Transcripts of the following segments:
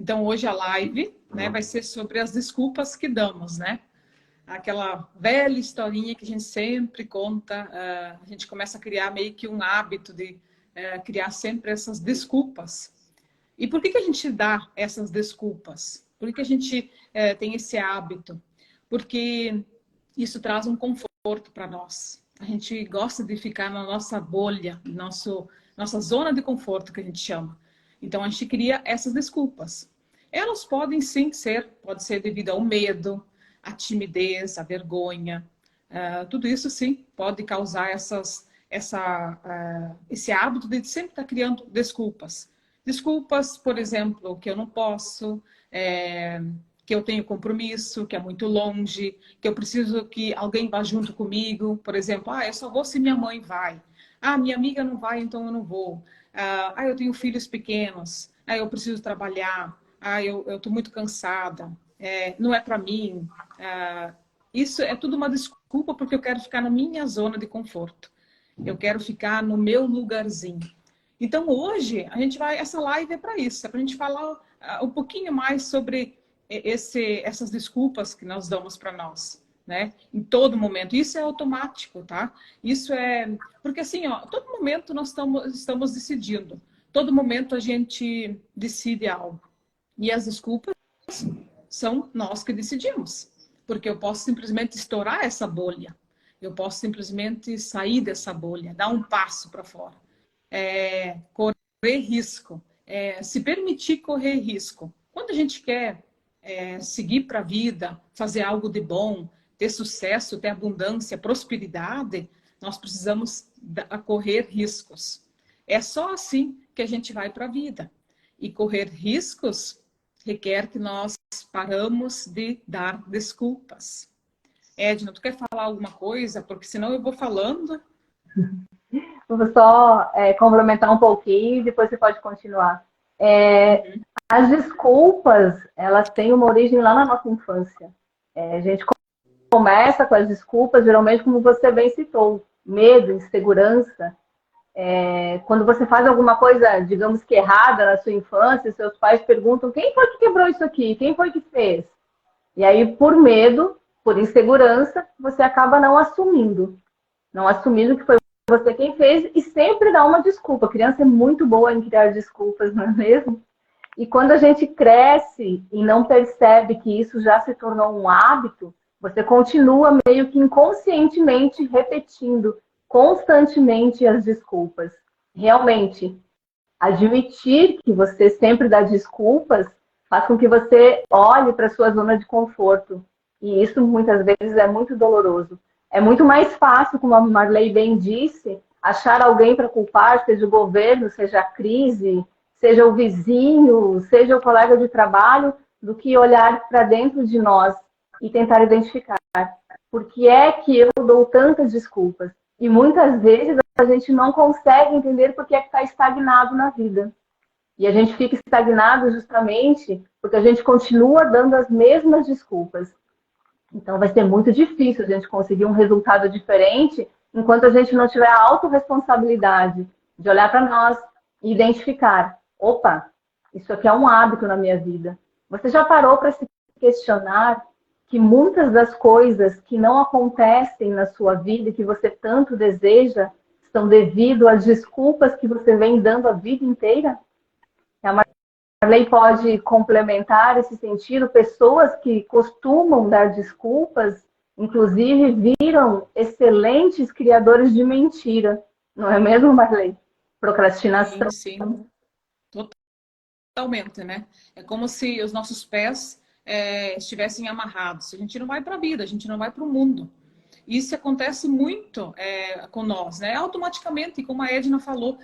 Então, hoje a live, né, vai ser sobre as desculpas que damos, né? Aquela velha historinha que a gente sempre conta, a gente começa a criar meio que um hábito de criar sempre essas desculpas. E por que a gente dá essas desculpas? Por que a gente tem esse hábito? Porque isso traz um conforto para nós. A gente gosta de ficar na nossa bolha, nossa zona de conforto, que a gente chama. Então, a gente cria essas desculpas. Elas podem sim pode ser devido ao medo, à timidez, à vergonha. Tudo isso sim pode causar esse hábito de sempre estar criando desculpas. Desculpas, por exemplo, que eu não posso, que eu tenho compromisso, que é muito longe, que eu preciso que alguém vá junto comigo. Por exemplo, eu só vou se minha mãe vai. Minha amiga não vai, então eu não vou. Eu tenho filhos pequenos. Eu preciso trabalhar. Eu estou muito cansada. Não é para mim. Isso é tudo uma desculpa porque eu quero ficar na minha zona de conforto. Eu quero ficar no meu lugarzinho. Então, hoje, essa live é para isso. É para a gente falar um pouquinho mais sobre essas desculpas que nós damos para nós, né? Em todo momento. Isso é automático, tá? Isso é... Porque assim, todo momento nós estamos decidindo. Todo momento a gente decide algo. E as desculpas são nós que decidimos. Porque eu posso simplesmente estourar essa bolha. Eu posso simplesmente sair dessa bolha, dar um passo para fora. Correr risco. Se permitir correr risco. Quando a gente quer seguir para a vida, fazer algo de bom, ter sucesso, ter abundância, prosperidade, nós precisamos correr riscos. É só assim que a gente vai para a vida. E correr riscos requer que nós paramos de dar desculpas. Edna, tu quer falar alguma coisa? Porque senão eu vou falando. Vou só complementar um pouquinho e depois você pode continuar. As desculpas, elas têm uma origem lá na nossa infância. A gente começa com as desculpas, geralmente, como você bem citou, medo, insegurança. Quando você faz alguma coisa, digamos que errada na sua infância, seus pais perguntam: quem foi que quebrou isso aqui? Quem foi que fez? E aí, por medo, por insegurança, você acaba não assumindo que foi você quem fez e sempre dá uma desculpa. A criança é muito boa em criar desculpas, não é mesmo? E quando a gente cresce e não percebe que isso já se tornou um hábito, você continua meio que inconscientemente repetindo constantemente as desculpas. Realmente, admitir que você sempre dá desculpas faz com que você olhe para a sua zona de conforto. E isso, muitas vezes, é muito doloroso. É muito mais fácil, como a Marley bem disse, achar alguém para culpar, seja o governo, seja a crise, seja o vizinho, seja o colega de trabalho, do que olhar para dentro de nós e tentar identificar por que é que eu dou tantas desculpas. E muitas vezes a gente não consegue entender por que é que está estagnado na vida. E a gente fica estagnado justamente porque a gente continua dando as mesmas desculpas. Então vai ser muito difícil a gente conseguir um resultado diferente enquanto a gente não tiver a autorresponsabilidade de olhar para nós e identificar: opa, isso aqui é um hábito na minha vida. Você já parou para se questionar que muitas das coisas que não acontecem na sua vida e que você tanto deseja estão devido às desculpas que você vem dando a vida inteira? A Marley pode complementar esse sentido. Pessoas que costumam dar desculpas, inclusive, viram excelentes criadores de mentira. Não é mesmo, Marley? Procrastinação. Sim. Totalmente, né? É como se os nossos pés estivessem amarrados. A gente não vai para a vida, a gente não vai para o mundo. Isso acontece muito com nós, né? Automaticamente, como a Edna falou,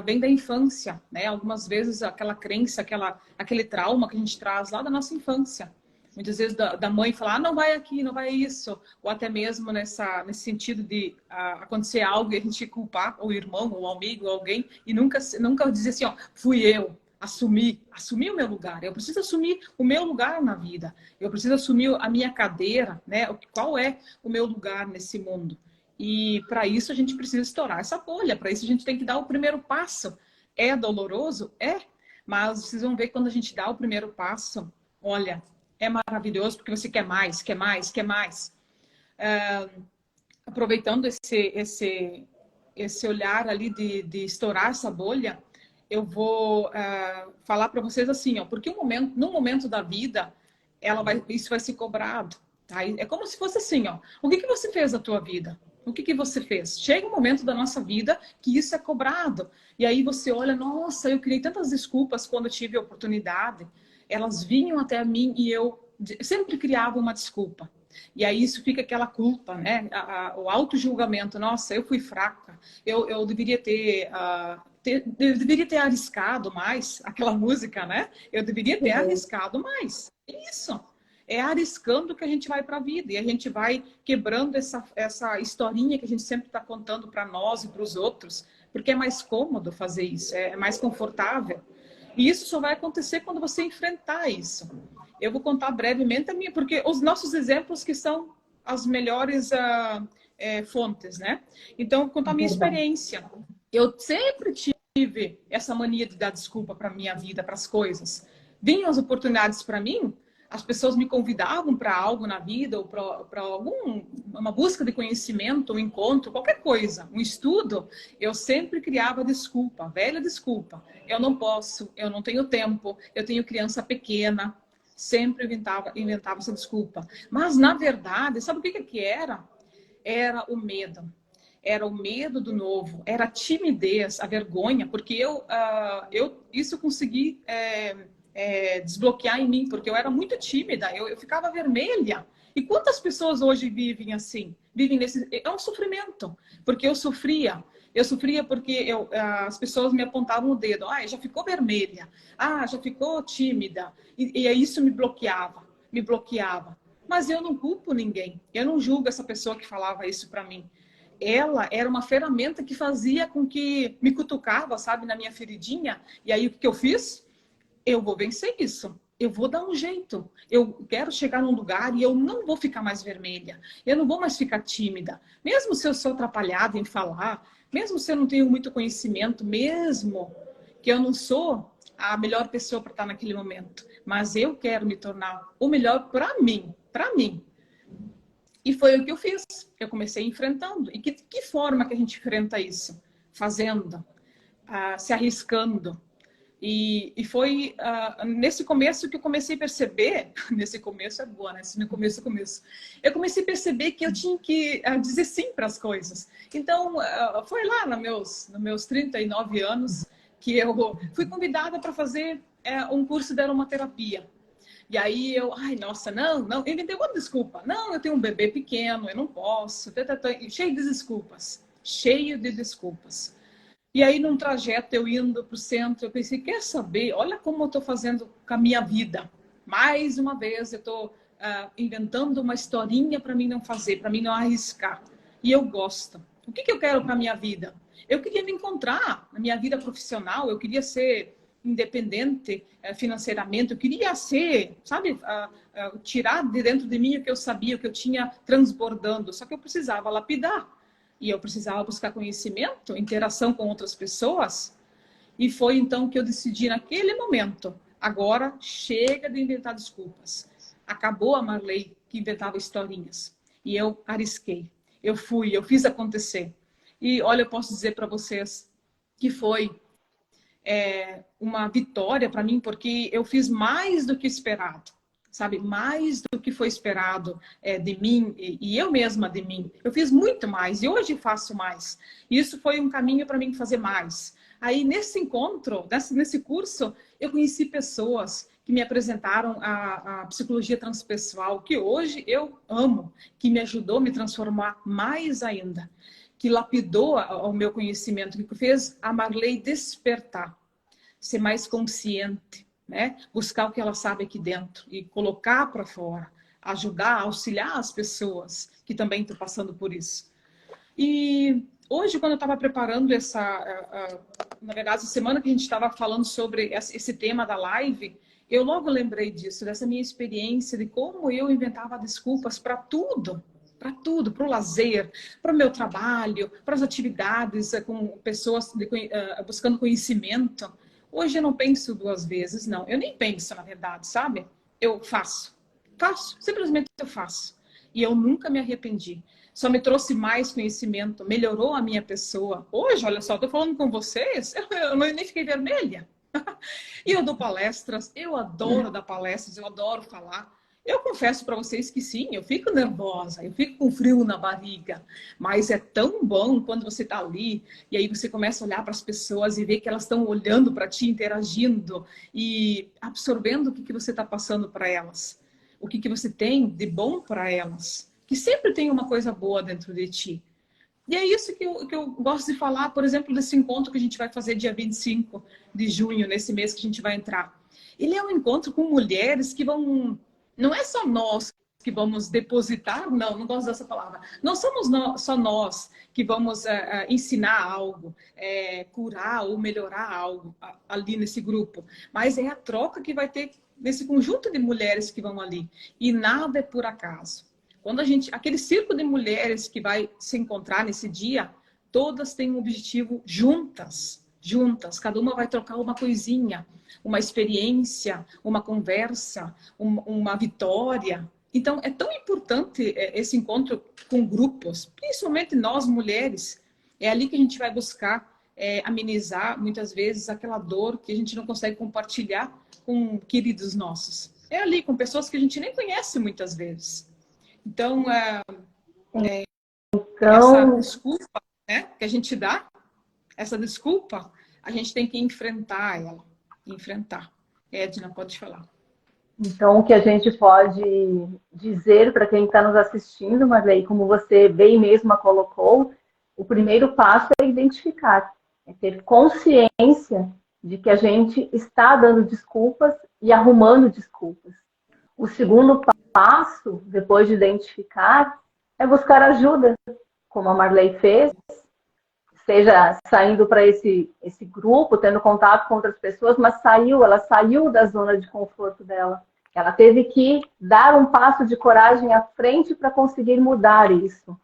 vem da infância, né? Algumas vezes aquela crença, aquele trauma que a gente traz lá da nossa infância. Muitas vezes da mãe falar: não vai aqui, não vai isso. Ou até mesmo nesse sentido de acontecer algo e a gente culpar o irmão, ou o amigo, ou alguém, e nunca dizer assim: fui eu. Assumir o meu lugar. Eu preciso assumir o meu lugar na vida. Eu preciso assumir a minha cadeira, né? Qual é o meu lugar nesse mundo? E para isso a gente precisa estourar essa bolha. Para isso a gente tem que dar o primeiro passo. É doloroso? É. Mas vocês vão ver que quando a gente dá o primeiro passo, olha, é maravilhoso, porque você quer mais, quer mais, quer mais. Aproveitando esse olhar ali de estourar essa bolha, eu vou falar para vocês assim, ó, porque no momento da vida, isso vai ser cobrado. Tá? É como se fosse assim, ó, o que você fez da tua vida? O que você fez? Chega um momento da nossa vida que isso é cobrado. E aí você olha, nossa, eu criei tantas desculpas quando eu tive a oportunidade. Elas vinham até mim e eu sempre criava uma desculpa. E aí isso fica aquela culpa, né? O auto-julgamento. Nossa, eu fui fraca. Eu deveria eu deveria ter arriscado mais. Aquela música, né? Eu deveria ter arriscado mais. Isso. É arriscando que a gente vai para a vida. E a gente vai quebrando essa historinha que a gente sempre está contando para nós e para os outros. Porque é mais cômodo fazer isso. É mais confortável. E isso só vai acontecer quando você enfrentar isso. Eu vou contar brevemente a minha, porque os nossos exemplos que são as melhores fontes, né? Então, eu vou contar a minha experiência. Eu sempre tive essa mania de dar desculpa para a minha vida, para as coisas. Vinham as oportunidades para mim, as pessoas me convidavam para algo na vida, ou para uma busca de conhecimento, um encontro, qualquer coisa, um estudo, eu sempre criava desculpa, velha desculpa. Eu não posso, eu não tenho tempo, eu tenho criança pequena. Sempre inventava essa desculpa. Mas, na verdade, sabe o que era? Era o medo. Era o medo do novo, era a timidez, a vergonha, porque isso eu consegui desbloquear em mim, porque eu era muito tímida, eu ficava vermelha. E quantas pessoas hoje vivem assim? Vivem nesse... É um sofrimento, porque eu sofria. Eu sofria porque as pessoas me apontavam o dedo. Ah, já ficou vermelha. Ah, já ficou tímida. E isso me bloqueava, me bloqueava. Mas eu não culpo ninguém. Eu não julgo essa pessoa que falava isso para mim. Ela era uma ferramenta que fazia com que me cutucava, sabe, na minha feridinha. E aí o que eu fiz? Eu vou vencer isso. Eu vou dar um jeito. Eu quero chegar num lugar e eu não vou ficar mais vermelha. Eu não vou mais ficar tímida. Mesmo se eu sou atrapalhada em falar, mesmo se eu não tenho muito conhecimento, mesmo que eu não sou a melhor pessoa para estar naquele momento. Mas eu quero me tornar o melhor para mim. Para mim. E foi o que eu fiz. Eu comecei enfrentando. E que forma que a gente enfrenta isso? Fazendo. Se arriscando. E foi nesse começo que eu comecei a perceber, nesse começo é boa, né? No começo. Eu comecei a perceber que eu tinha que dizer sim para as coisas. Então, foi lá nos meus 39 anos que eu fui convidada para fazer um curso de aromaterapia. E aí ai, nossa, não, eu inventei uma desculpa. Não, eu tenho um bebê pequeno, eu não posso. Cheio de desculpas. Cheio de desculpas. E aí, num trajeto, eu indo para o centro, eu pensei, quer saber? Olha como eu estou fazendo com a minha vida. Mais uma vez, eu estou inventando uma historinha para mim não fazer, para mim não arriscar. E eu gosto. O que eu quero para a minha vida? Eu queria me encontrar na minha vida profissional, eu queria ser independente financeiramente, eu queria ser, sabe, tirar de dentro de mim o que eu sabia, o que eu tinha transbordando, só que eu precisava lapidar. E eu precisava buscar conhecimento, interação com outras pessoas. E foi então que eu decidi naquele momento, agora chega de inventar desculpas. Acabou a Marley que inventava historinhas. E eu arrisquei. Eu fiz acontecer. E olha, eu posso dizer para vocês que foi uma vitória para mim, porque eu fiz mais do que esperado. Sabe, mais do que foi esperado de mim e eu mesma de mim. Eu fiz muito mais e hoje faço mais. E isso foi um caminho para mim fazer mais. Aí, nesse encontro, nesse curso, eu conheci pessoas que me apresentaram a psicologia transpessoal, que hoje eu amo, que me ajudou a me transformar mais ainda, que lapidou o meu conhecimento, que fez a Marley despertar, ser mais consciente, né? Buscar o que ela sabe aqui dentro e colocar para fora, ajudar, auxiliar as pessoas que também estão passando por isso. E hoje, quando eu estava preparando na verdade, a semana que a gente estava falando sobre esse tema da live, eu logo lembrei disso, dessa minha experiência, de como eu inventava desculpas para tudo, para o lazer, para o meu trabalho, para as atividades com pessoas buscando conhecimento. Hoje eu não penso duas vezes, não. Eu nem penso, na verdade, sabe? Eu faço. Faço. Simplesmente eu faço. E eu nunca me arrependi. Só me trouxe mais conhecimento, melhorou a minha pessoa. Hoje, olha só, estou falando com vocês, eu nem fiquei vermelha. E eu dou palestras, eu adoro dar palestras, eu adoro falar. Eu confesso para vocês que sim, eu fico nervosa, eu fico com frio na barriga, mas é tão bom quando você está ali e aí você começa a olhar para as pessoas e ver que elas estão olhando para ti, interagindo e absorvendo o que você está passando para elas, o que você tem de bom para elas, que sempre tem uma coisa boa dentro de ti. E é isso que eu gosto de falar, por exemplo, desse encontro que a gente vai fazer dia 25 de junho, nesse mês que a gente vai entrar. Ele é um encontro com mulheres que vão... Não é só nós que vamos depositar, não gosto dessa palavra. Não somos só nós que vamos ensinar algo, curar ou melhorar algo ali nesse grupo. Mas é a troca que vai ter nesse conjunto de mulheres que vão ali. E nada é por acaso. Quando aquele círculo de mulheres que vai se encontrar nesse dia, todas têm um objetivo juntas, cada uma vai trocar uma coisinha, uma experiência, uma conversa, uma vitória. Então, é tão importante esse encontro com grupos, principalmente nós mulheres. É ali que a gente vai buscar amenizar, muitas vezes, aquela dor que a gente não consegue compartilhar com queridos nossos. É ali, com pessoas que a gente nem conhece muitas vezes. Então, essa desculpa, né, que a gente dá, essa desculpa, a gente tem que enfrentar ela. Enfrentar. Edna, pode falar. Então, o que a gente pode dizer para quem está nos assistindo, Marley, como você bem mesma colocou, o primeiro passo é identificar, é ter consciência de que a gente está dando desculpas e arrumando desculpas. O segundo passo, depois de identificar, é buscar ajuda, como a Marley fez, seja saindo para esse grupo, tendo contato com outras pessoas, mas ela saiu da zona de conforto dela. Ela teve que dar um passo de coragem à frente para conseguir mudar isso.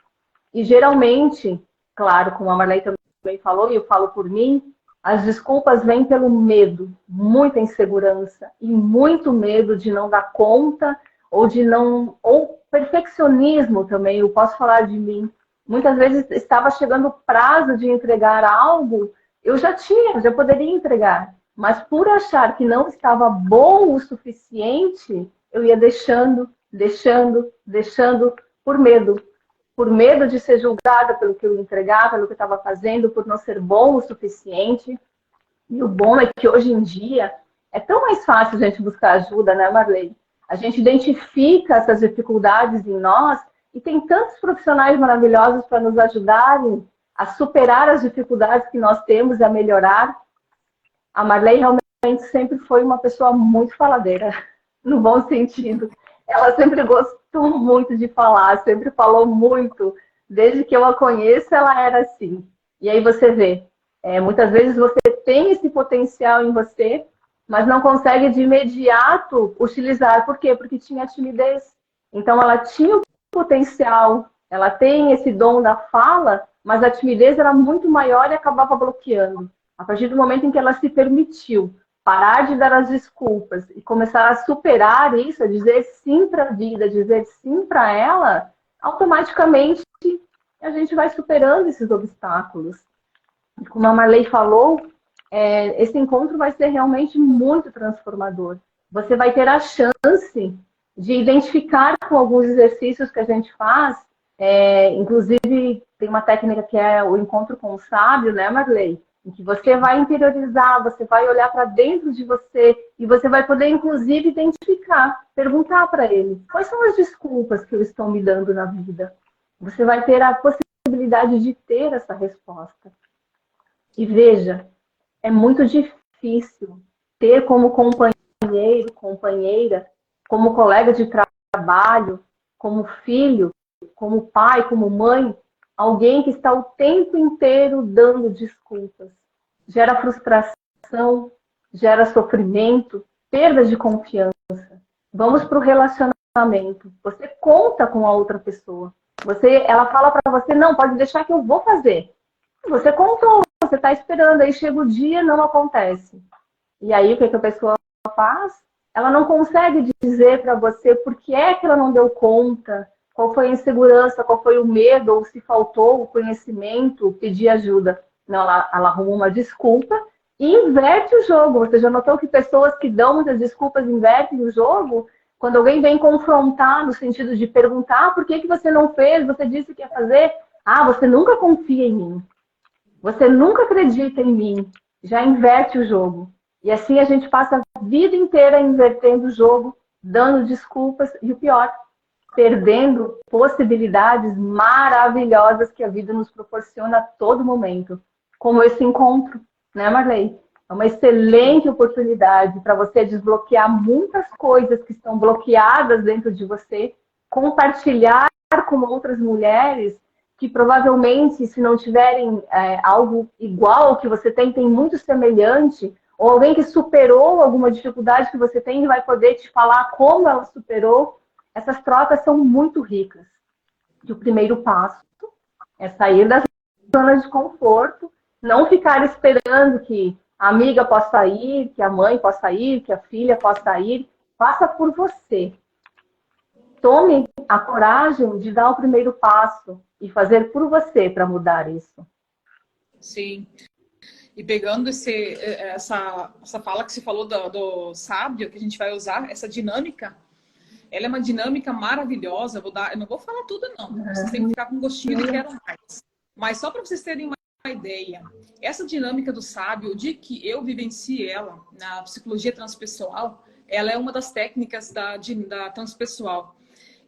E geralmente, claro, como a Marley também falou, e eu falo por mim, as desculpas vêm pelo medo, muita insegurança e muito medo de não dar conta ou perfeccionismo também, eu posso falar de mim. Muitas vezes estava chegando o prazo de entregar algo, eu já poderia entregar, mas por achar que não estava bom o suficiente, eu ia deixando por medo. Por medo de ser julgada pelo que eu entregava, pelo que eu estava fazendo, por não ser bom o suficiente. E o bom é que hoje em dia é tão mais fácil a gente buscar ajuda, né, Marley? A gente identifica essas dificuldades em nós e tem tantos profissionais maravilhosos para nos ajudarem a superar as dificuldades que nós temos e a melhorar. A Marley realmente sempre foi uma pessoa muito faladeira, no bom sentido. Ela sempre gostou muito de falar, sempre falou muito. Desde que eu a conheço, ela era assim. E aí você vê, muitas vezes você tem esse potencial em você, mas não consegue de imediato utilizar. Por quê? Porque tinha timidez. Então ela tinha o potencial, ela tem esse dom da fala, mas a timidez era muito maior e acabava bloqueando. A partir do momento em que ela se permitiu parar de dar as desculpas e começar a superar isso, a dizer sim para a vida, dizer sim para ela, automaticamente a gente vai superando esses obstáculos. E como a Marley falou, esse encontro vai ser realmente muito transformador. Você vai ter a chance de identificar com alguns exercícios que a gente faz, inclusive tem uma técnica que é o encontro com o sábio, né, Marley? Em que você vai interiorizar, você vai olhar para dentro de você e você vai poder, inclusive, identificar, perguntar para ele, quais são as desculpas que eu estou me dando na vida? Você vai ter a possibilidade de ter essa resposta. E veja, é muito difícil ter como companheiro, companheira, como colega de trabalho, como filho, como pai, como mãe, alguém que está o tempo inteiro dando desculpas. Gera frustração, gera sofrimento, perda de confiança. Vamos para o relacionamento. Você conta com a outra pessoa. Ela fala para você, não, pode deixar que eu vou fazer. Você contou, você está esperando, aí chega o dia, não acontece. E aí o que a pessoa faz? Ela não consegue dizer para você por que é que ela não deu conta, qual foi a insegurança, qual foi o medo, ou se faltou o conhecimento, pedir ajuda. Não, ela arruma uma desculpa e inverte o jogo. Você já notou que pessoas que dão muitas desculpas invertem o jogo? Quando alguém vem confrontar no sentido de perguntar por que você não fez, você disse que ia fazer, você nunca confia em mim. Você nunca acredita em mim. Já inverte o jogo. E assim a gente passa a vida inteira invertendo o jogo, dando desculpas e o pior, perdendo possibilidades maravilhosas que a vida nos proporciona a todo momento. Como esse encontro, né, Marley? É uma excelente oportunidade para você desbloquear muitas coisas que estão bloqueadas dentro de você, compartilhar com outras mulheres que provavelmente, se não tiverem algo igual ao que você tem muito semelhante, ou alguém que superou alguma dificuldade que você tem e vai poder te falar como ela superou. Essas trocas são muito ricas. E o primeiro passo é sair da zona de conforto, não ficar esperando que a amiga possa ir, que a mãe possa ir, que a filha possa ir. Faça por você. Tome a coragem de dar o primeiro passo e fazer por você para mudar isso. Sim. E pegando essa fala que você falou do sábio, que a gente vai usar, essa dinâmica, ela é uma dinâmica maravilhosa. Eu não vou falar tudo, não. Vocês têm que ficar com gostinho de quero mais. Mas só para vocês terem uma ideia, essa dinâmica do sábio, o dia que eu vivencie ela na psicologia transpessoal, ela é uma das técnicas da transpessoal.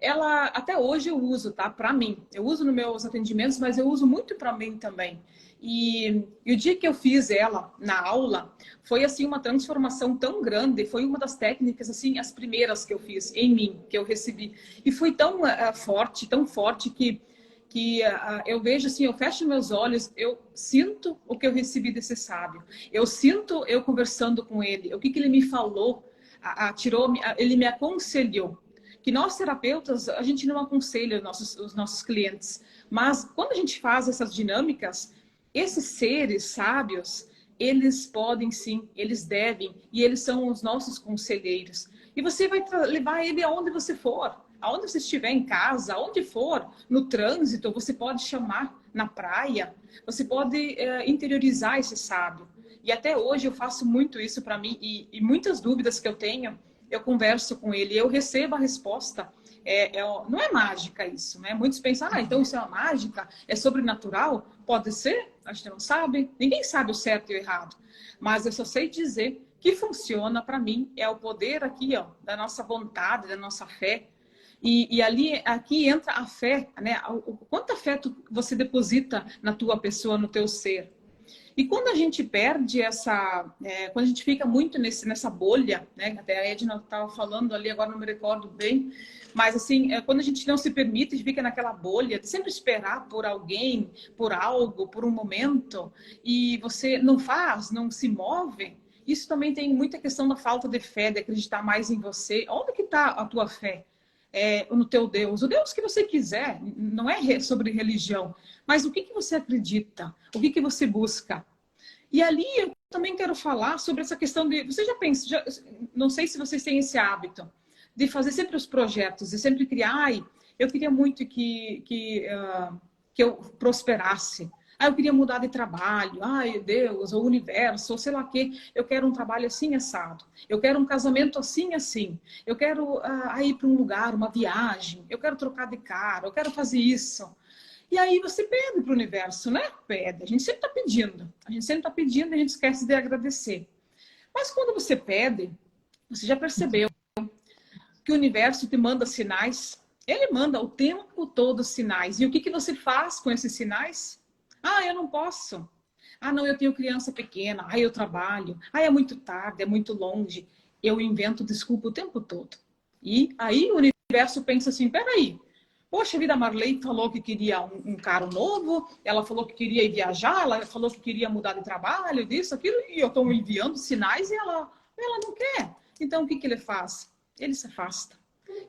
Ela, até hoje eu uso, tá? Para mim. Eu uso nos meus atendimentos, mas eu uso muito para mim também. E o dia que eu fiz ela na aula, foi assim uma transformação tão grande, foi uma das técnicas, assim, as primeiras que eu fiz em mim, que eu recebi. E foi tão forte que eu vejo assim, eu fecho meus olhos, eu sinto o que eu recebi desse sábio. Eu sinto eu conversando com ele, o que ele me falou, ele me aconselhou. Que nós terapeutas, a gente não aconselha os nossos clientes, mas quando a gente faz essas dinâmicas, esses seres sábios, eles podem sim, eles devem, e eles são os nossos conselheiros. E você vai levar ele aonde você for, aonde você estiver em casa, aonde for, no trânsito, você pode chamar na praia, você pode interiorizar esse sábio. E até hoje eu faço muito isso para mim, e muitas dúvidas que eu tenho, eu converso com ele, eu recebo a resposta. Não é mágica isso, né? Muitos pensam, então isso é uma mágica, é sobrenatural. Pode ser, a gente não sabe, ninguém sabe o certo e o errado. Mas eu só sei dizer que funciona para mim, é o poder aqui, ó, da nossa vontade, da nossa fé. E aqui entra a fé, né? Quanta fé você deposita na tua pessoa, no teu ser. E quando a gente perde quando a gente fica muito nessa bolha, né? Até a Edna estava falando ali, agora não me recordo bem, mas assim, quando a gente não se permite, a gente fica naquela bolha de sempre esperar por alguém, por algo, por um momento, e você não faz, não se move, isso também tem muita questão da falta de fé, de acreditar mais em você. Onde que está a tua fé? No teu Deus, o Deus que você quiser, não é sobre religião, mas o que você acredita, o que você busca. E ali eu também quero falar sobre essa questão de, você já pensa, não sei se vocês têm esse hábito, de fazer sempre os projetos, de sempre criar, eu queria muito que eu prosperasse. Eu queria mudar de trabalho. Deus, ou o universo, ou sei lá o quê. Eu quero um trabalho assim, assado. Eu quero um casamento assim, assim. Eu quero ir para um lugar, uma viagem. Eu quero trocar de carro. Eu quero fazer isso. E aí você pede para o universo, né? Pede. A gente sempre está pedindo. A gente sempre está pedindo e a gente esquece de agradecer. Mas quando você pede, você já percebeu que o universo te manda sinais? Ele manda o tempo todo sinais. E o que você faz com esses sinais? Eu não posso. Não, eu tenho criança pequena. Eu trabalho. É muito tarde, é muito longe. Eu invento desculpa o tempo todo. E aí o universo pensa assim, peraí, poxa vida, a Marley falou que queria um carro novo, ela falou que queria ir viajar, ela falou que queria mudar de trabalho, disso, aquilo, e eu estou enviando sinais e ela não quer. Então, o que ele faz? Ele se afasta.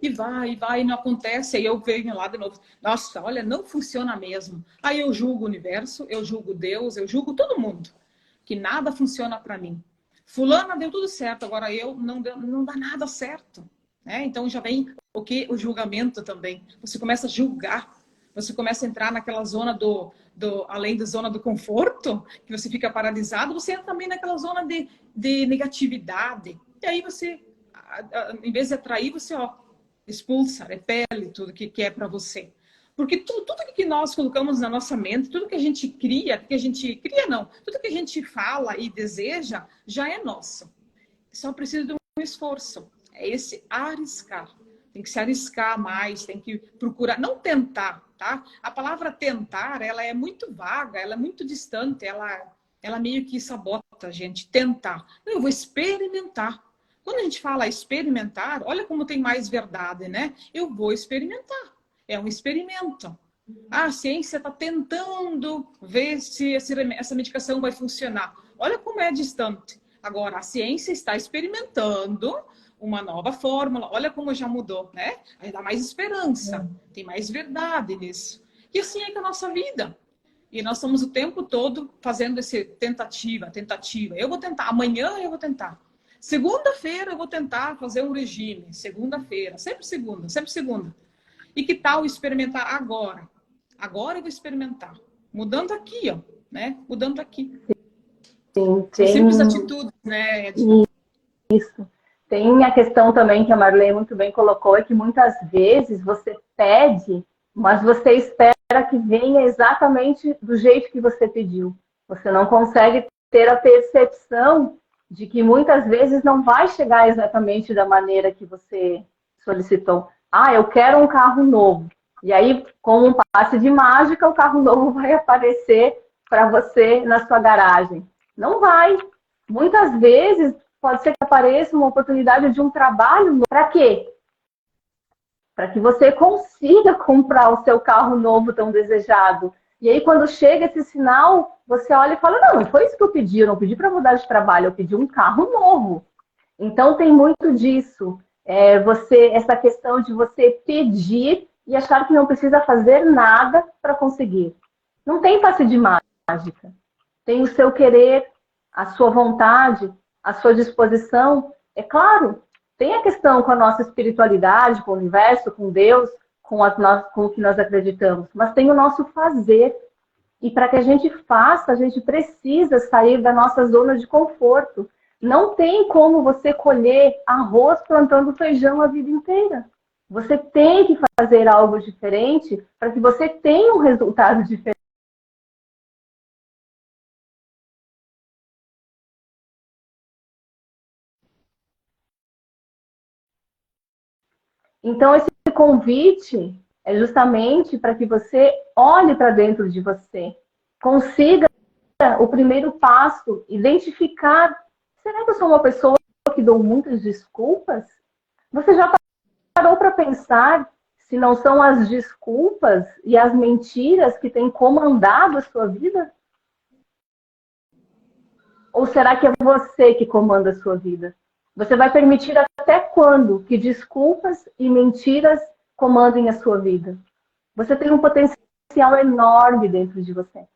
E vai, e não acontece. Aí eu venho lá de novo. Nossa, olha, não funciona mesmo. Aí eu julgo o universo, eu julgo Deus, eu julgo todo mundo. Que nada funciona para mim. Fulana deu tudo certo, agora eu não dá nada certo. Né? Então já vem o que? O julgamento também. Você começa a julgar, você começa a entrar naquela zona além da zona do conforto, que você fica paralisado, você entra também naquela zona de negatividade. E aí você, em vez de atrair, você expulsa, repele tudo que é para você. Porque tudo que nós colocamos na nossa mente, tudo que a gente tudo que a gente fala e deseja, já é nosso. Só precisa de um esforço. É esse arriscar. Tem que se arriscar mais, tem que procurar, não tentar, tá? A palavra tentar, ela é muito vaga, ela é muito distante, ela meio que sabota a gente. Tentar. Eu vou experimentar. Quando a gente fala experimentar, olha como tem mais verdade, né? Eu vou experimentar. É um experimento. A ciência está tentando ver se essa medicação vai funcionar. Olha como é distante. Agora, a ciência está experimentando uma nova fórmula. Olha como já mudou, né? Aí dá mais esperança. Tem mais verdade nisso. E assim é com a nossa vida. E nós estamos o tempo todo fazendo esse tentativa. Eu vou tentar. Amanhã eu vou tentar. Segunda-feira eu vou tentar fazer um regime. Segunda-feira. Sempre segunda. E que tal experimentar agora? Agora eu vou experimentar. Mudando aqui, né? Mudando aqui. Sim, São simples atitudes, né, Edna? Isso. Tem a questão também que a Marlene muito bem colocou, é que muitas vezes você pede, mas você espera que venha exatamente do jeito que você pediu. Você não consegue ter a percepção de que muitas vezes não vai chegar exatamente da maneira que você solicitou. Ah, eu quero um carro novo. E aí, como um passe de mágica, o carro novo vai aparecer para você na sua garagem. Não vai. Muitas vezes pode ser que apareça uma oportunidade de um trabalho novo. Para quê? Para que você consiga comprar o seu carro novo tão desejado. E aí, quando chega esse sinal, você olha e fala, não foi isso que eu pedi, eu não pedi para mudar de trabalho, eu pedi um carro novo. Então, tem muito disso. Essa questão de você pedir e achar que não precisa fazer nada para conseguir. Não tem passe de mágica. Tem o seu querer, a sua vontade, a sua disposição. É claro, tem a questão com a nossa espiritualidade, com o universo, com Deus, com o que nós acreditamos, mas tem o nosso fazer. E para que a gente faça, a gente precisa sair da nossa zona de conforto. Não tem como você colher arroz plantando feijão a vida inteira. Você tem que fazer algo diferente para que você tenha um resultado diferente. Então, esse convite é justamente para que você olhe para dentro de você, consiga o primeiro passo, identificar, será que eu sou uma pessoa que dou muitas desculpas? Você já parou para pensar se não são as desculpas e as mentiras que têm comandado a sua vida? Ou será que é você que comanda a sua vida? Você vai permitir até quando que desculpas e mentiras comandem a sua vida? Você tem um potencial enorme dentro de você.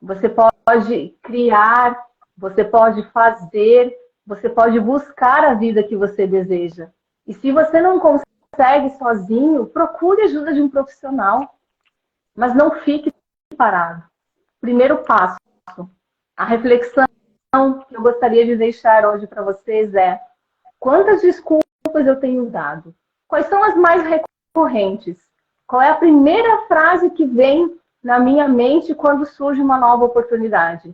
Você pode criar, você pode fazer, você pode buscar a vida que você deseja. E se você não consegue sozinho, procure ajuda de um profissional. Mas não fique parado. Primeiro passo, a reflexão que eu gostaria de deixar hoje para vocês é: quantas desculpas eu tenho dado? Quais são as mais recorrentes? Qual é a primeira frase que vem na minha mente quando surge uma nova oportunidade?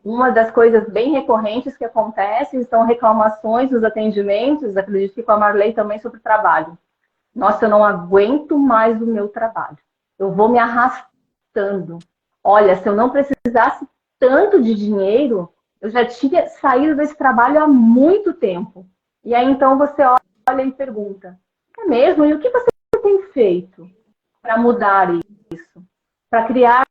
Uma das coisas bem recorrentes que acontecem são reclamações nos atendimentos, acredito que com a Marley também, sobre trabalho. Nossa, eu não aguento mais o meu trabalho. Eu vou me arrastando. Olha, se eu não precisasse tanto de dinheiro, eu já tinha saído desse trabalho há muito tempo. E aí, então, você olha e pergunta, é mesmo? E o que você tem feito para mudar isso? Para criar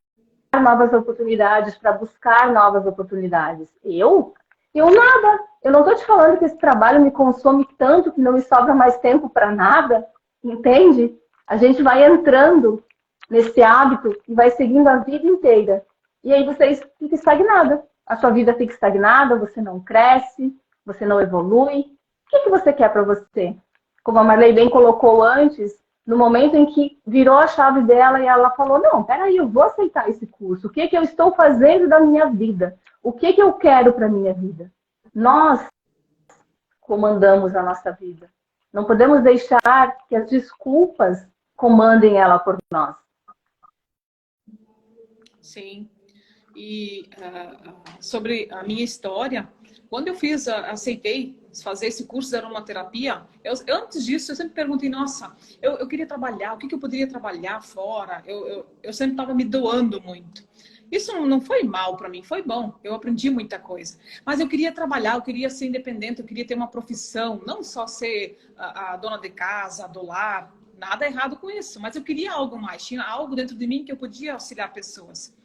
novas oportunidades, para buscar novas oportunidades? Eu nada. Eu não estou te falando que esse trabalho me consome tanto que não me sobra mais tempo para nada. Entende? A gente vai entrando nesse hábito e vai seguindo a vida inteira. E aí você fica estagnada. a sua vida fica estagnada, você não cresce, você não evolui. O que você quer para você? Como a Marley bem colocou antes, no momento em que virou a chave dela e ela falou, não, peraí, eu vou aceitar esse curso. O que eu estou fazendo da minha vida? O que eu quero para a minha vida? Nós comandamos a nossa vida. Não podemos deixar que as desculpas comandem ela por nós. Sim. E sobre a minha história, quando eu aceitei fazer esse curso de aromaterapia, antes disso eu sempre perguntei, nossa, eu queria trabalhar, o que eu poderia trabalhar fora? Eu sempre estava me doando muito. Isso não foi mal para mim, foi bom, eu aprendi muita coisa. Mas eu queria trabalhar, eu queria ser independente, eu queria ter uma profissão, não só ser a dona de casa, do lar, nada errado com isso, mas eu queria algo mais, tinha algo dentro de mim que eu podia auxiliar pessoas.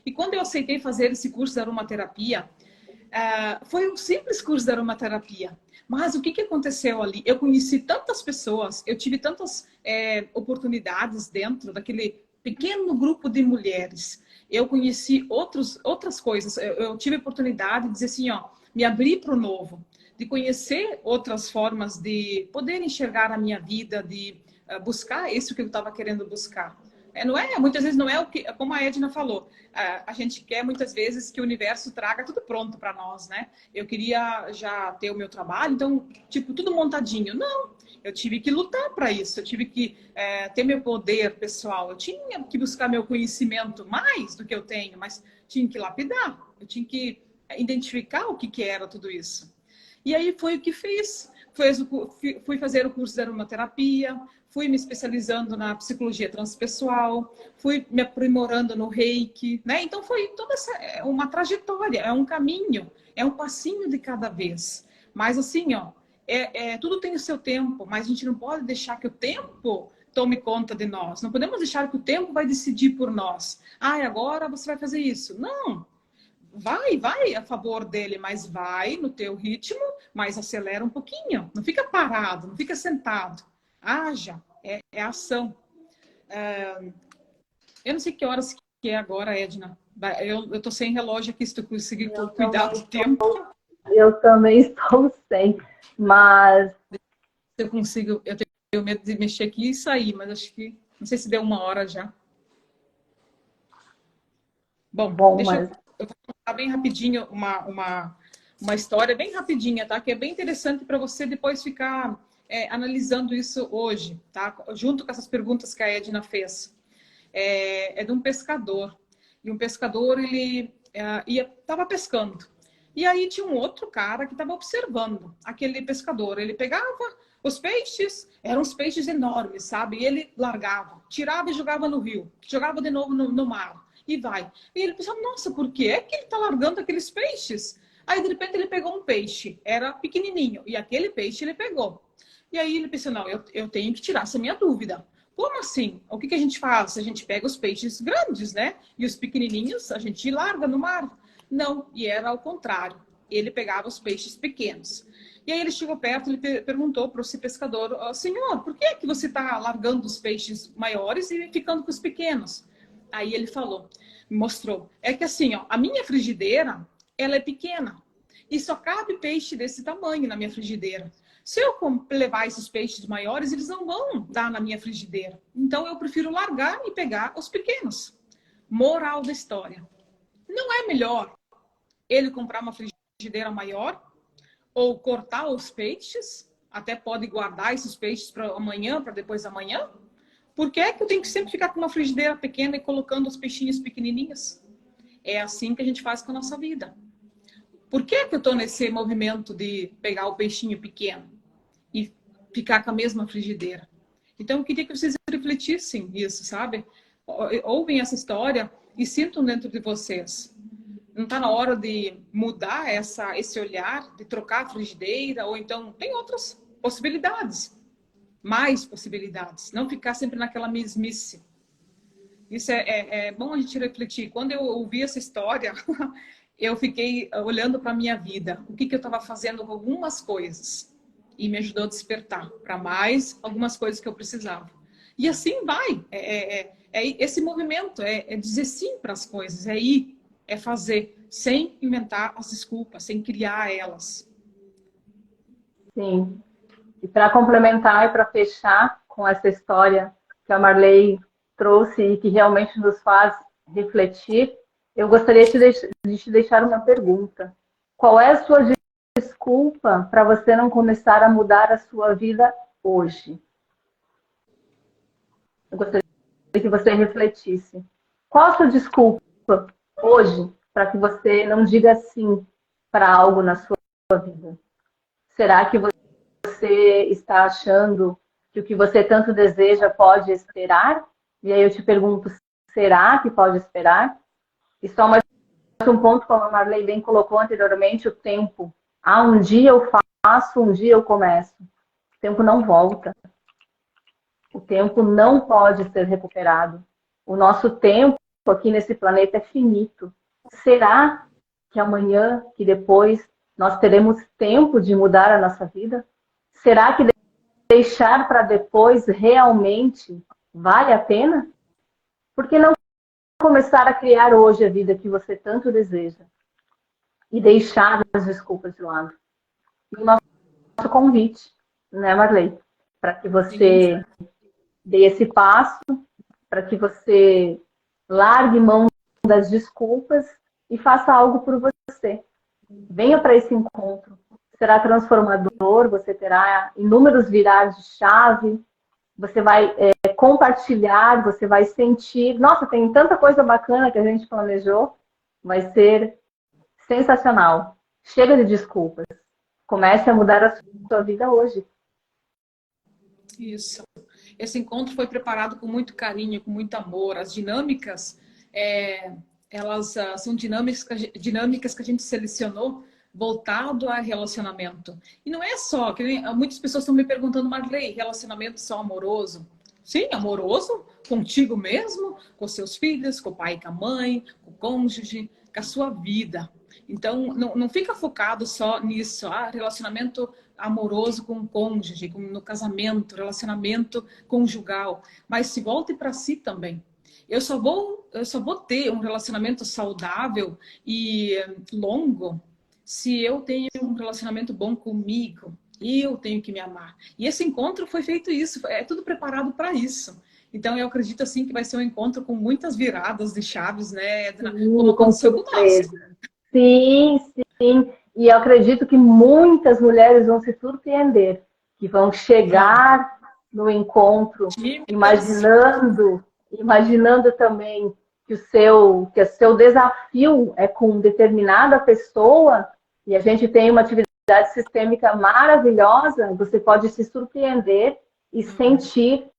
E quando eu aceitei fazer esse curso de aromaterapia, foi um simples curso de aromaterapia. Mas o que aconteceu ali? Eu conheci tantas pessoas, eu tive tantas oportunidades dentro daquele pequeno grupo de mulheres. Eu conheci outras coisas. Eu tive a oportunidade de dizer assim, ó, me abrir para o novo, de conhecer outras formas de poder enxergar a minha vida, de buscar isso que eu estava querendo buscar. Muitas vezes não é o que, como a Edna falou, a gente quer muitas vezes que o universo traga tudo pronto para nós, né? Eu queria já ter o meu trabalho, então, tipo, tudo montadinho. Não, eu tive que lutar para isso, eu tive que ter meu poder pessoal, eu tinha que buscar meu conhecimento mais do que eu tenho, mas tinha que lapidar, eu tinha que identificar o que era tudo isso. E aí foi o que fiz. Fui fazer o curso de aromaterapia, fui me especializando na psicologia transpessoal, fui me aprimorando no reiki, né? Então foi toda uma trajetória, é um caminho, é um passinho de cada vez. Mas assim, ó, tudo tem o seu tempo, mas a gente não pode deixar que o tempo tome conta de nós. Não podemos deixar que o tempo vai decidir por nós. Agora você vai fazer isso. Não! Vai a favor dele, mas vai no teu ritmo, mas acelera um pouquinho. Não fica parado, não fica sentado. Haja, é ação. Eu não sei que horas que é agora, Edna. Eu tô sem relógio aqui, se tu conseguir cuidar do tempo. Eu também estou sem, mas... Eu consigo, eu tenho medo de mexer aqui e sair, mas acho que, não sei se deu 1 hora já. Bom, deixa eu vou contar bem rapidinho uma história bem rapidinha, tá? Que é bem interessante para você depois ficar analisando isso hoje, tá? Junto com essas perguntas que a Edna fez. É de um pescador. E um pescador, ele estava pescando. E aí tinha um outro cara que estava observando aquele pescador. Ele pegava os peixes, eram uns peixes enormes, sabe? E ele largava, tirava e jogava no rio, jogava de novo no mar. E vai. E ele pensou, nossa, por que é que ele está largando aqueles peixes? Aí, de repente, ele pegou um peixe. Era pequenininho. E aquele peixe ele pegou. E aí ele pensou, não, eu tenho que tirar essa minha dúvida. Como assim? O que a gente faz? A gente pega os peixes grandes, né? E os pequenininhos a gente larga no mar. Não, e era ao contrário. Ele pegava os peixes pequenos. E aí ele chegou perto e perguntou para esse pescador, senhor, por que é que você está largando os peixes maiores e ficando com os pequenos? Aí ele falou, mostrou. É que assim, ó, a minha frigideira, ela é pequena. E só cabe peixe desse tamanho na minha frigideira. Se eu levar esses peixes maiores, eles não vão dar na minha frigideira. Então eu prefiro largar e pegar os pequenos. Moral da história. Não é melhor ele comprar uma frigideira maior ou cortar os peixes? Até pode guardar esses peixes para amanhã, para depois da manhã? Por que é que eu tenho que sempre ficar com uma frigideira pequena e colocando os peixinhos pequenininhos? É assim que a gente faz com a nossa vida. Por que é que eu estou nesse movimento de pegar o peixinho pequeno e ficar com a mesma frigideira? Então, eu queria que vocês refletissem isso, sabe? Ouvem essa história e sintam dentro de vocês. Não está na hora de mudar esse olhar, de trocar a frigideira, ou então tem outras possibilidades. Mais possibilidades, não ficar sempre naquela mesmice. Isso é bom a gente refletir. Quando eu ouvi essa história, eu fiquei olhando para a minha vida, o que eu estava fazendo com algumas coisas, e me ajudou a despertar para mais algumas coisas que eu precisava. E assim vai, esse movimento, é dizer sim para as coisas, é ir, é fazer, sem inventar as desculpas, sem criar elas. Sim. E para complementar e para fechar com essa história que a Marley trouxe e que realmente nos faz refletir, eu gostaria de te deixar uma pergunta. Qual é a sua desculpa para você não começar a mudar a sua vida hoje? Eu gostaria que você refletisse. Qual a sua desculpa hoje para que você não diga sim para algo na sua vida? Será que você está achando que o que você tanto deseja pode esperar? E aí eu te pergunto, será que pode esperar? E só mais um ponto, como a Marley bem colocou anteriormente, o tempo. Ah, um dia eu faço, um dia eu começo. O tempo não volta. O tempo não pode ser recuperado. O nosso tempo aqui nesse planeta é finito. Será que amanhã, que depois, nós teremos tempo de mudar a nossa vida? Será que deixar para depois realmente vale a pena? Por que não começar a criar hoje a vida que você tanto deseja e deixar as desculpas de lado? E o nosso convite, né, Marley? Para que você dê esse passo, para que você largue mão das desculpas e faça algo por você. Venha para esse encontro. Será transformador, você terá inúmeros virares de chave, você vai compartilhar, você vai sentir. Nossa, tem tanta coisa bacana que a gente planejou. Vai ser sensacional. Chega de desculpas. Comece a mudar a sua vida hoje. Isso. Esse encontro foi preparado com muito carinho, com muito amor. As dinâmicas, elas são dinâmicas que a gente selecionou voltado a relacionamento. E não é só, que muitas pessoas estão me perguntando, Marley, relacionamento só amoroso? Sim, amoroso, contigo mesmo, com seus filhos, com o pai e com a mãe, com o cônjuge, com a sua vida. Então, não fica focado só nisso, relacionamento amoroso com o cônjuge, no casamento, relacionamento conjugal, mas se volte para si também. Eu só vou ter um relacionamento saudável e longo se eu tenho um relacionamento bom comigo. Eu tenho que me amar. E esse encontro foi feito isso, é tudo preparado para isso. Então eu acredito assim que vai ser um encontro com muitas viradas de chaves, né, Edna? Como Com aconteceu com nós. Sim, sim. E eu acredito que muitas mulheres vão se surpreender, que vão chegar no encontro imaginando também que o seu desafio é com determinada pessoa, e a gente tem uma atividade sistêmica maravilhosa, você pode se surpreender e sentir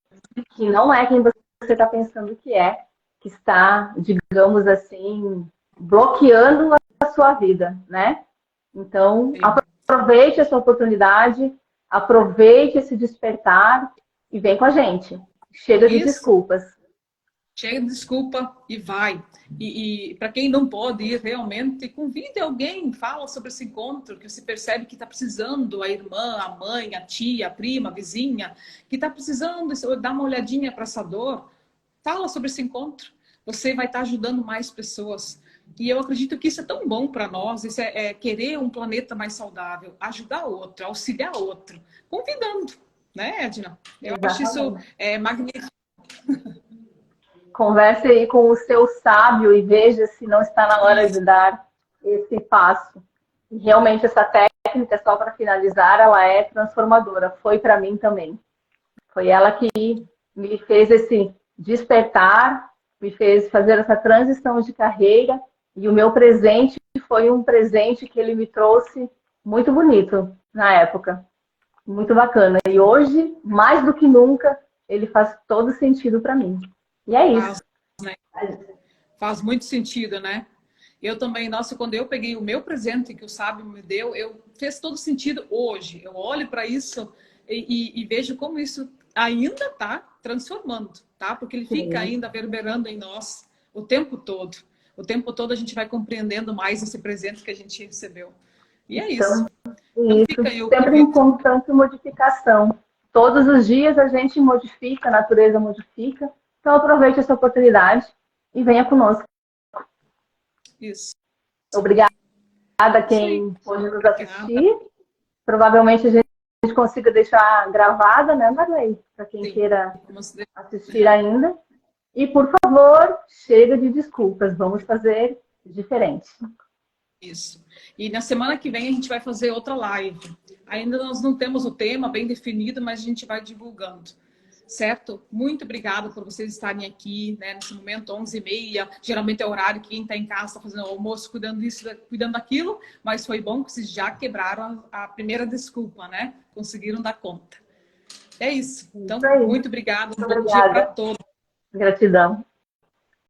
que não é quem você está pensando que está, digamos assim, bloqueando a sua vida, né? Então, aproveite essa oportunidade, aproveite esse despertar e vem com a gente. Chega de desculpas. Chega de desculpa e vai. E para quem não pode ir realmente, convide alguém, fala sobre esse encontro, que você percebe que está precisando, a irmã, a mãe, a tia, a prima, a vizinha, que está precisando dar uma olhadinha para essa dor. Fala sobre esse encontro. Você vai estar ajudando mais pessoas. E eu acredito que isso é tão bom para nós, isso é querer um planeta mais saudável, ajudar outro, auxiliar outro, convidando, né, Edna? Eu acho isso magnífico. Converse aí com o seu sábio e veja se não está na hora de dar esse passo. E realmente essa técnica, só para finalizar, ela é transformadora. Foi para mim também. Foi ela que me fez esse despertar, me fez fazer essa transição de carreira. E o meu presente foi um presente que ele me trouxe muito bonito na época. Muito bacana. E hoje, mais do que nunca, ele faz todo sentido para mim. E é isso. Faz muito sentido, né? Eu também, nossa, quando eu peguei o meu presente que o sábio me deu, fez todo sentido hoje. Eu olho para isso e vejo como isso ainda está transformando, tá? Porque ele fica ainda reverberando em nós o tempo todo. O tempo todo a gente vai compreendendo mais esse presente que a gente recebeu. E é isso. Então fica aí o convite. Sempre em constante modificação. Todos os dias a gente modifica, a natureza modifica. Então aproveite essa oportunidade e venha conosco. Isso. Obrigada a Sim. quem pôde nos assistir. Provavelmente a gente consiga deixar gravada, né, Marley? Para quem Sim. queira assistir ainda. E, por favor, chega de desculpas. Vamos fazer diferente. Isso. E na semana que vem a gente vai fazer outra live. Ainda nós não temos o tema bem definido, mas a gente vai divulgando. Certo? Muito obrigada por vocês estarem aqui, né, nesse momento, 11h30. Geralmente é o horário que quem está em casa está fazendo o almoço, cuidando disso, cuidando daquilo. Mas foi bom que vocês já quebraram a primeira desculpa, né? Conseguiram dar conta. É isso. Então, muito obrigada. Um bom dia para todos. Gratidão.